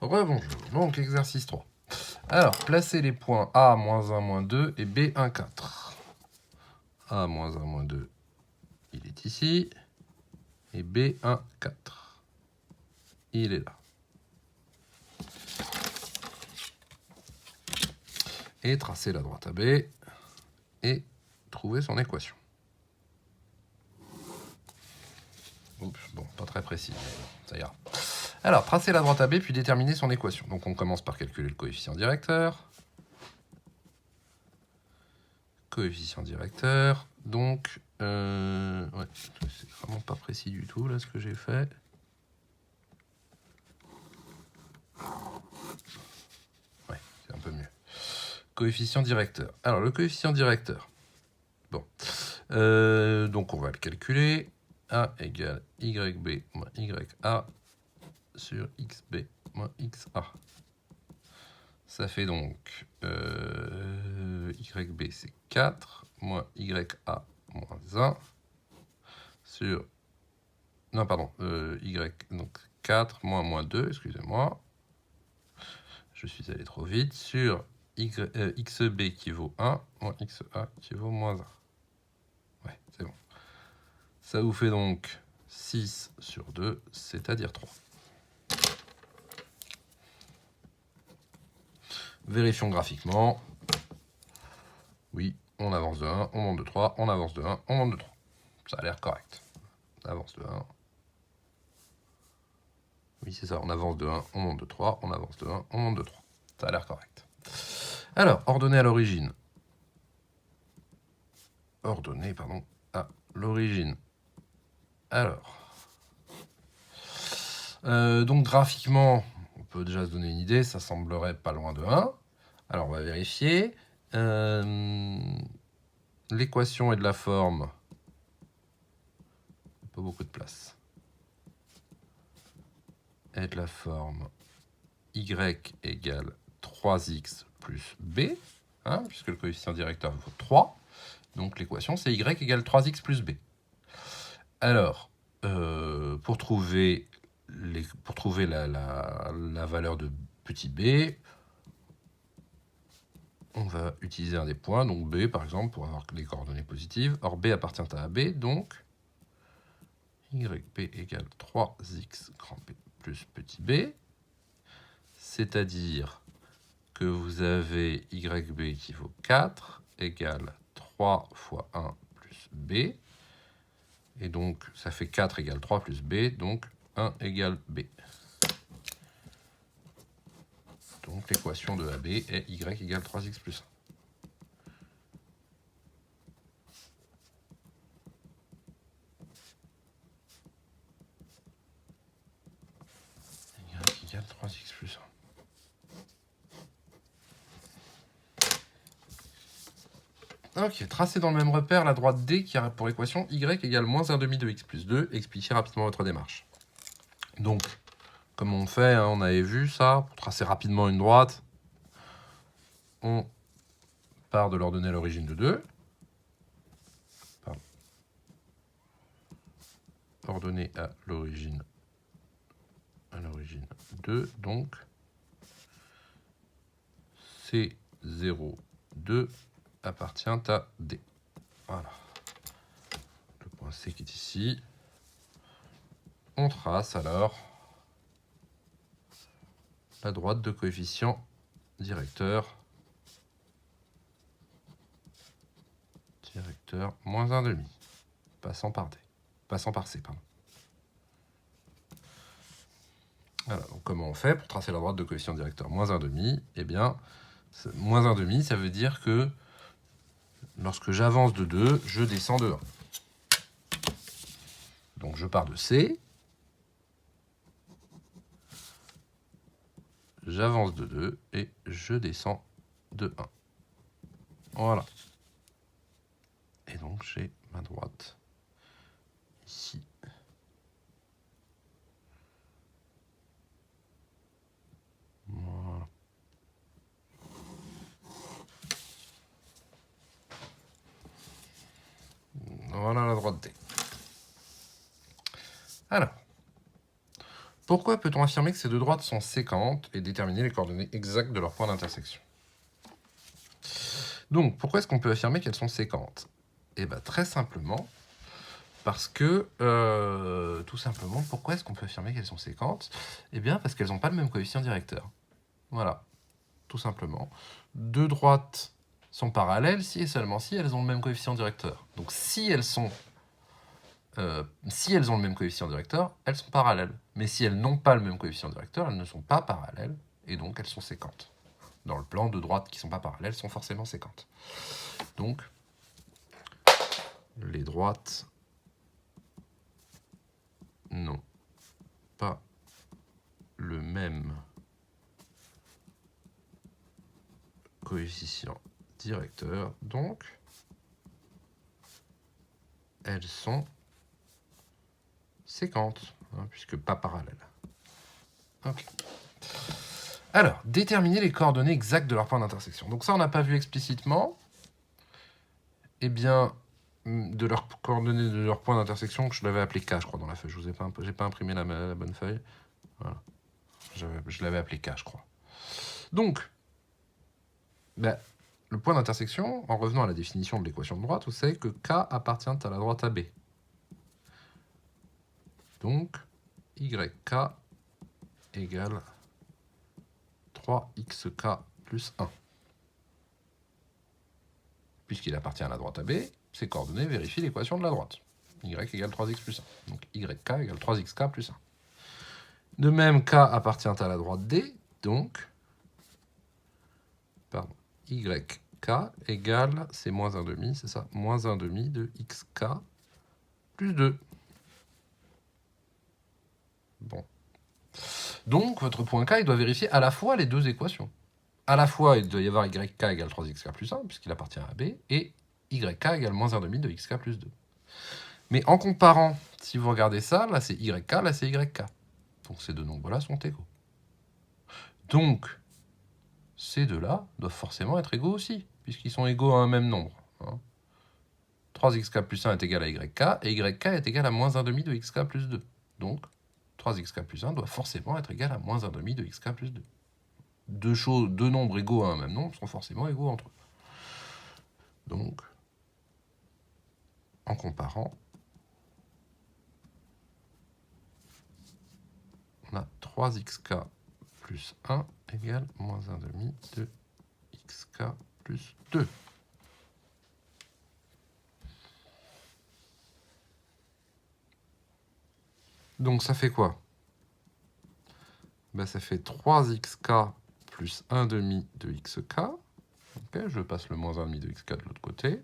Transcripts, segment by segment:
Rebonjour. Donc, exercice 3. Alors, placez les points A, -1, -2 et B, 1, 4. A, -1, -2, il est ici. Et B, 1, 4. Il est là. Et tracez la droite AB et trouver son équation. Oups, bon, pas très précis, mais ça ira. Alors, tracez la droite AB puis déterminer son équation. Donc, on commence par calculer le coefficient directeur. Coefficient directeur. Donc, ouais, c'est vraiment pas précis du tout là ce que j'ai fait. Ouais, c'est un peu mieux. Coefficient directeur. Alors, le coefficient directeur. Bon. Donc, on va le calculer. A égale YB moins YA sur XB moins XA. Ça fait donc YB c'est 4 moins YA moins 1 sur... Non, pardon, Y, donc 4 moins 2, excusez-moi. Je suis allé trop vite. Sur XB qui vaut 1 moins XA qui vaut moins 1. Ouais, c'est bon. Ça vous fait donc 6 sur 2, c'est-à-dire 3. Vérifions graphiquement. Oui, on avance de 1, on monte de 3, on avance de 1, on monte de 3. Ça a l'air correct. On avance de 1. Oui, c'est ça, on avance de 1, on monte de 3, on avance de 1, on monte de 3. Ça a l'air correct. Alors, ordonnée à l'origine. Ordonnée, pardon, à l'origine. Alors. Donc, graphiquement, on peut déjà se donner une idée, ça semblerait pas loin de 1. Alors, on va vérifier. L'équation est de la forme... Pas beaucoup de place. Est de la forme y égale 3x plus b, hein, puisque le coefficient directeur vaut 3. Donc l'équation, c'est y égale 3x plus b. Alors, pour trouver la valeur de petit b, on va utiliser un des points, donc b par exemple, pour avoir les coordonnées positives. Or, b appartient à AB, donc yb égale 3x grand b plus petit b. C'est-à-dire que vous avez YB qui vaut 4 égale 3 fois 1 plus B. Et donc, ça fait 4 égale 3 plus B, donc 1 égale B. Donc, l'équation de AB est Y égale 3x plus 1. Y égale 3x plus 1. Ok, tracez dans le même repère la droite D qui a pour équation y égale moins 1 demi de x plus 2. Expliquez rapidement votre démarche. Donc, comme on fait, hein, on avait vu ça, pour tracer rapidement une droite, on part de l'ordonnée à l'origine de 2. Pardon. Ordonnée à l'origine 2, donc C02 appartient à D. Voilà. Le point C qui est ici. On trace alors la droite de coefficient directeur. Directeur moins 1,5. Passant par D. Passant par C, pardon. Voilà, donc comment on fait pour tracer la droite de coefficient directeur moins 1,5? Eh bien, moins 1,5, ça veut dire que lorsque j'avance de 2, je descends de 1. Donc je pars de C. J'avance de 2 et je descends de 1. Voilà. Et donc j'ai ma droite ici. Voilà. Voilà la droite D. Alors, Pourquoi peut-on affirmer que ces deux droites sont séquentes et déterminer les coordonnées exactes de leur point d'intersection? Donc, pourquoi est-ce qu'on peut affirmer qu'elles sont séquentes? Eh bien, très simplement, parce que, tout simplement, pourquoi est-ce qu'on peut affirmer qu'elles sont séquentes? Eh bien, parce qu'elles n'ont pas le même coefficient directeur. Voilà, tout simplement. Deux droites sont parallèles si et seulement si elles ont le même coefficient directeur. Donc, si elles ont le même coefficient directeur, elles sont parallèles. Mais si elles n'ont pas le même coefficient directeur, elles ne sont pas parallèles, et donc elles sont séquentes. Dans le plan, deux droites qui ne sont pas parallèles sont forcément séquentes. Donc, les droites n'ont pas le même coefficient directeur, donc elles sont séquentes, hein, puisque pas parallèles. Ok. Alors, déterminer les coordonnées exactes de leur point d'intersection. Donc ça, on n'a pas vu explicitement. Eh bien, de leurs coordonnées de leur point d'intersection, que je l'avais appelé K, je crois, dans la feuille. Je n'ai pas imprimé la bonne feuille. Voilà. Je l'avais appelé K, je crois. Donc, ben, le point d'intersection, en revenant à la définition de l'équation de droite, vous savez que K appartient à la droite AB. Donc, YK égale 3XK plus 1. Puisqu'il appartient à la droite AB, ces coordonnées vérifient l'équation de la droite. Y égale 3x plus 1. Donc YK égale 3xk plus 1. De même, K appartient à la droite D, donc YK égale, c'est moins 1,5, c'est ça, moins 1,5 de XK plus 2. Bon. Donc, votre point K, il doit vérifier à la fois les deux équations. À la fois, il doit y avoir YK égale 3xk plus 1, puisqu'il appartient à B, et YK égale moins 1,5 de XK plus 2. Mais en comparant, si vous regardez ça, là c'est YK, là c'est YK. Donc ces deux nombres-là sont égaux. Donc, ces deux-là doivent forcément être égaux aussi, puisqu'ils sont égaux à un même nombre. Hein. 3xk plus 1 est égal à YK, et YK est égal à moins 1,5 de XK plus 2. Donc, 3xk plus 1 doit forcément être égal à moins 1,5 de XK plus 2. Deux nombres égaux à un même nombre sont forcément égaux entre eux. Donc, en comparant, on a 3xk plus 1 égale moins 1,5 de xk plus 2. Donc ça fait quoi? Ben, ça fait 3xk plus 1,5 de xk. Okay, je passe le moins 1,5 de xk de l'autre côté.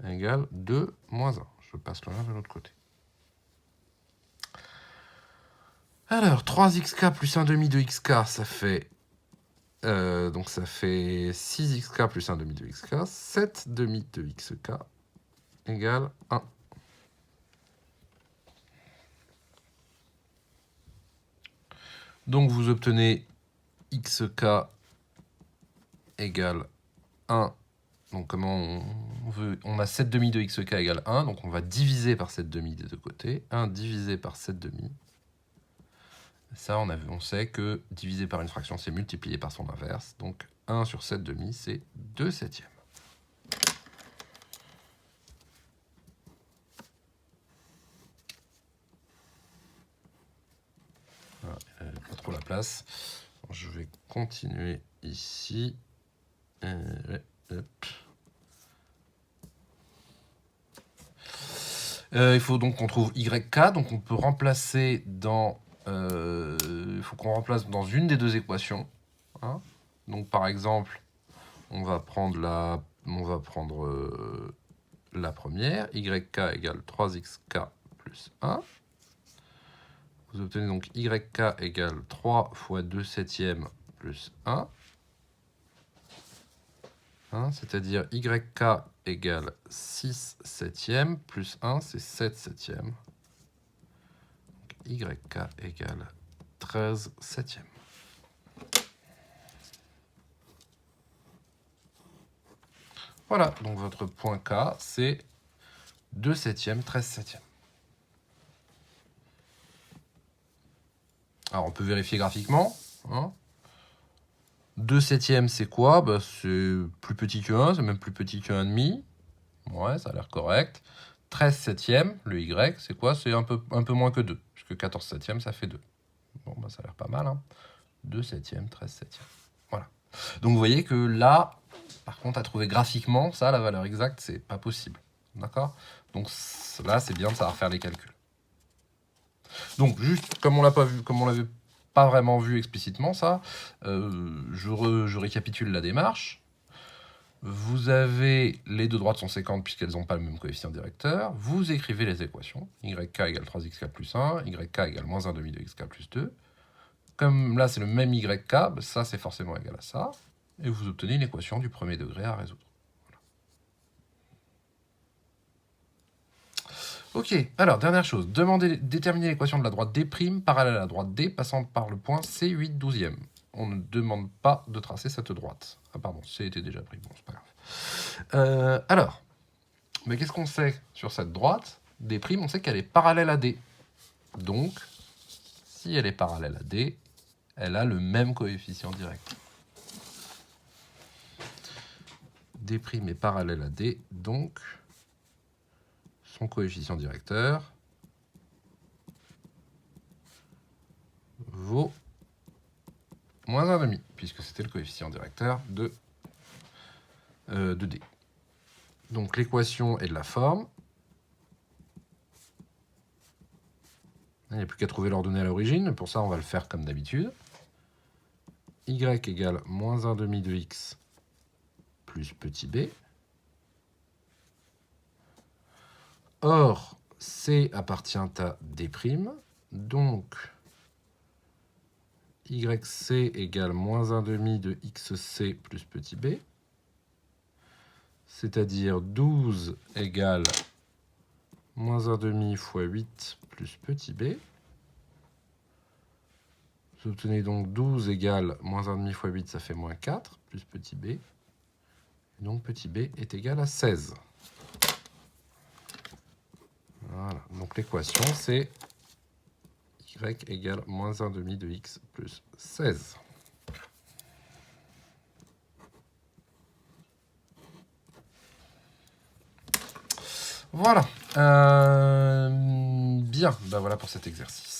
Égale 2 moins 1. Je passe le 1 de l'autre côté. Alors, 3xk plus 1,5 de xk, ça fait... donc ça fait 6xk plus 1,5 de xk. 7,5 de xk égale 1. Donc vous obtenez xk égale 1. Donc comment on veut... On a 7,5 de xk égale 1, donc on va diviser par 7,5 des deux côtés. 1 divisé par 7,5. Ça, on sait que divisé par une fraction, c'est multiplié par son inverse. Donc 1 sur 7,5, c'est 2 septièmes. Voilà, pas trop la place. Je vais continuer ici. Il faut donc qu'on trouve YK, donc on peut remplacer dans... il faut qu'on remplace dans une des deux équations. Hein. Donc par exemple, on va prendre la première, YK égale 3XK plus 1. Vous obtenez donc YK égale 3 fois 2 septièmes plus 1. Hein, c'est-à-dire YK égale 6 septièmes plus 1, c'est 7 septièmes. Donc, YK égale 13 septièmes. Voilà, donc votre point K, c'est 2 septièmes, 13 septièmes. Alors, on peut vérifier graphiquement. Hein. 2 septièmes, c'est quoi? Bah, c'est plus petit que 1, c'est même plus petit que 1,5. Ouais, ça a l'air correct. 13 septièmes, le Y, c'est quoi? C'est un peu moins que 2, puisque 14 septièmes, ça fait 2. Bon, bah, ça a l'air pas mal. Hein. 2 septièmes, 13 septièmes. Voilà. Donc, vous voyez que là, par contre, à trouver graphiquement, ça, la valeur exacte, c'est pas possible. D'accord? Donc, là, c'est bien de savoir faire les calculs. Donc, juste comme on l'a pas vu, comme on l'avait pas vraiment vu explicitement, ça, je récapitule la démarche. Vous avez les deux droites sont séquentes puisqu'elles n'ont pas le même coefficient directeur. Vous écrivez les équations. YK égale 3xk plus 1, YK égale moins 1 demi de xk plus 2. Comme là, c'est le même YK, bah, ça, c'est forcément égal à ça. Et vous obtenez une équation du premier degré à résoudre. Ok, alors, dernière chose. Déterminer l'équation de la droite D' parallèle à la droite D passant par le point C8 12e. On ne demande pas de tracer cette droite. Ah pardon, C était déjà pris, bon, c'est pas grave. Alors, mais qu'est-ce qu'on sait sur cette droite? D', on sait qu'elle est parallèle à D. Donc, si elle est parallèle à D, elle a le même coefficient direct. D' est parallèle à D, donc son coefficient directeur vaut moins 1,5, puisque c'était le coefficient directeur de D. Donc l'équation est de la forme. Il n'y a plus qu'à trouver l'ordonnée à l'origine. Pour ça, on va le faire comme d'habitude. Y égale moins 1,5 de x plus petit b. Or, C appartient à D'. Donc, YC égale moins 1,5 de XC plus petit b. C'est-à-dire 12 égale moins 1,5 fois 8 plus petit b. Vous obtenez donc 12 égale moins 1,5 fois 8, ça fait moins 4, plus petit b. Et donc petit b est égal à 16. Voilà, donc l'équation c'est y égale moins 1,5 de x plus 16. Voilà. Bien, ben voilà pour cet exercice.